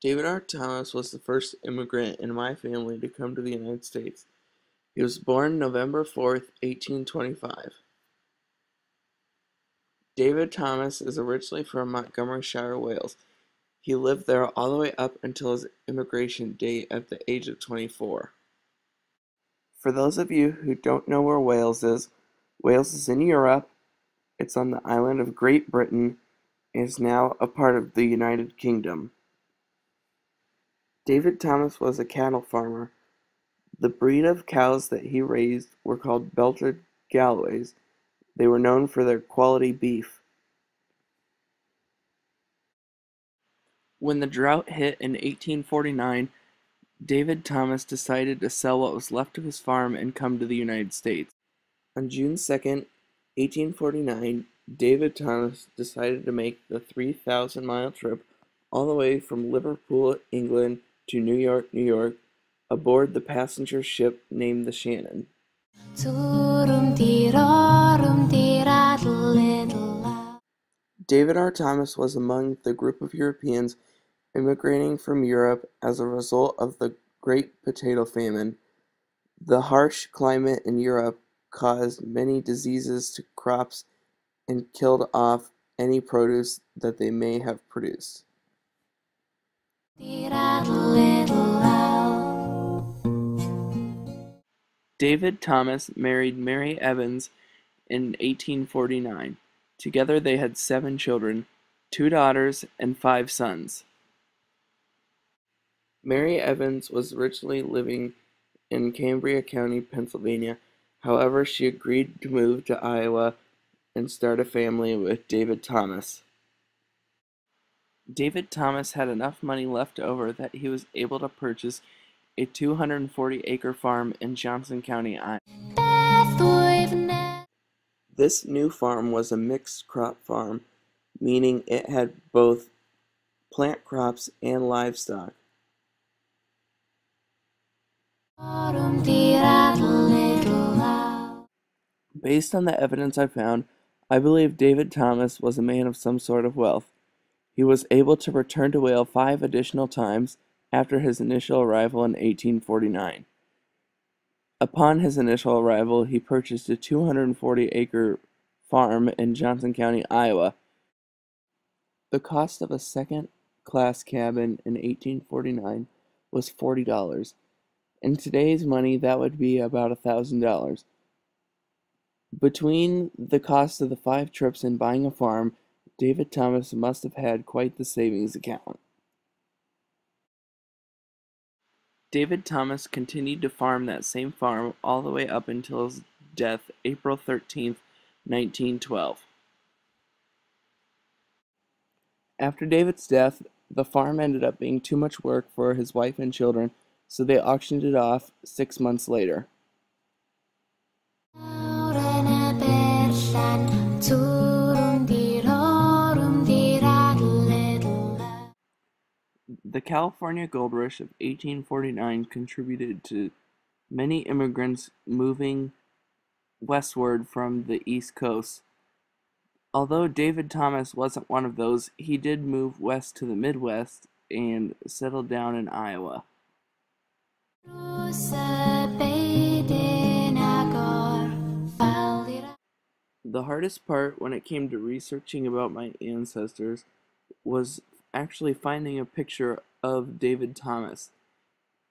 David R. Thomas was the first immigrant in my family to come to the United States. He was born November 4th, 1825. David Thomas is originally from Montgomeryshire, Wales. He lived there all the way up until his immigration date at the age of 24. For those of you who don't know where Wales is in Europe. It's on the island of Great Britain and is now a part of the United Kingdom. David Thomas was a cattle farmer. The breed of cows that he raised were called Belted Galloways. They were known for their quality beef. When the drought hit in 1849, David Thomas decided to sell what was left of his farm and come to the United States. On June 2nd, 1849, David Thomas decided to make the 3,000-mile trip all the way from Liverpool, England to New York, New York, aboard the passenger ship named the Shannon. David R. Thomas was among the group of Europeans immigrating from Europe as a result of the Great Potato Famine. The harsh climate in Europe caused many diseases to crops and killed off any produce that they may have produced. David Thomas married Mary Evans in 1849. Together they had 7 children, 2 daughters and 5 sons. Mary Evans was originally living in Cambria County, Pennsylvania. However, she agreed to move to Iowa and start a family with David Thomas. David Thomas had enough money left over that he was able to purchase a 240-acre farm in Johnson County, Iowa. This new farm was a mixed crop farm, meaning it had both plant crops and livestock. Based on the evidence I found, I believe David Thomas was a man of some sort of wealth. He was able to return to Wales 5 additional times after his initial arrival in 1849. Upon his initial arrival, he purchased a 240-acre farm in Johnson County, Iowa. The cost of a second-class cabin in 1849 was $40. In today's money, that would be about $1,000. Between the cost of the 5 trips and buying a farm, David Thomas must have had quite the savings account. David Thomas continued to farm that same farm all the way up until his death, April 13th, 1912. After David's death, the farm ended up being too much work for his wife and children, so they auctioned it off 6 months later. The California gold rush of 1849 contributed to many immigrants moving westward from the East Coast. Although David Thomas wasn't one of those, he did move west to the Midwest and settled down in Iowa. The hardest part when it came to researching about my ancestors was actually finding a picture of David Thomas.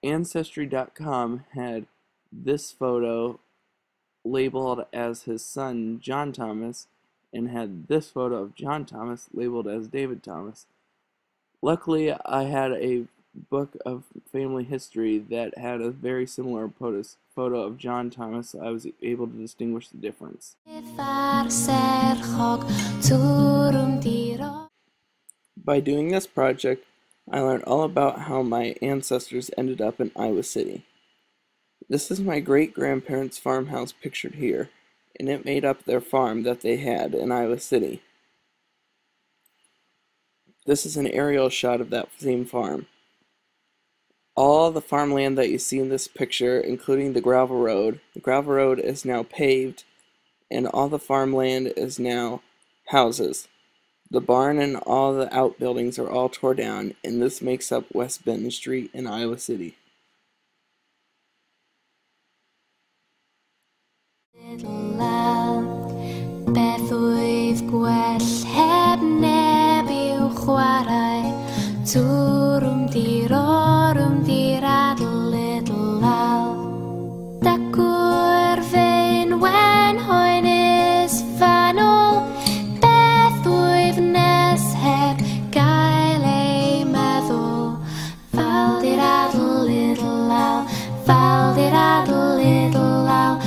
Ancestry.com had this photo labeled as his son John Thomas and had this photo of John Thomas labeled as David Thomas. Luckily, I had a book of family history that had a very similar photo of John Thomas, so I was able to distinguish the difference. By doing this project, I learned all about how my ancestors ended up in Iowa City. This is my great-grandparents' farmhouse pictured here, and it made up their farm that they had in Iowa City. This is an aerial shot of that same farm. All the farmland that you see in this picture, including the gravel road is now paved, and all the farmland is now houses. The barn and all the outbuildings are all tore down, and this makes up West Benton Street in Iowa City. Beth wyf gwell heb neb i'w chwarae Tŵrwm dir adl little lal Dacwr fe'n wen hoenus fanol Beth wyf nes heb gael ei meddwl Fal dir adl little lal Fal dir adl little lal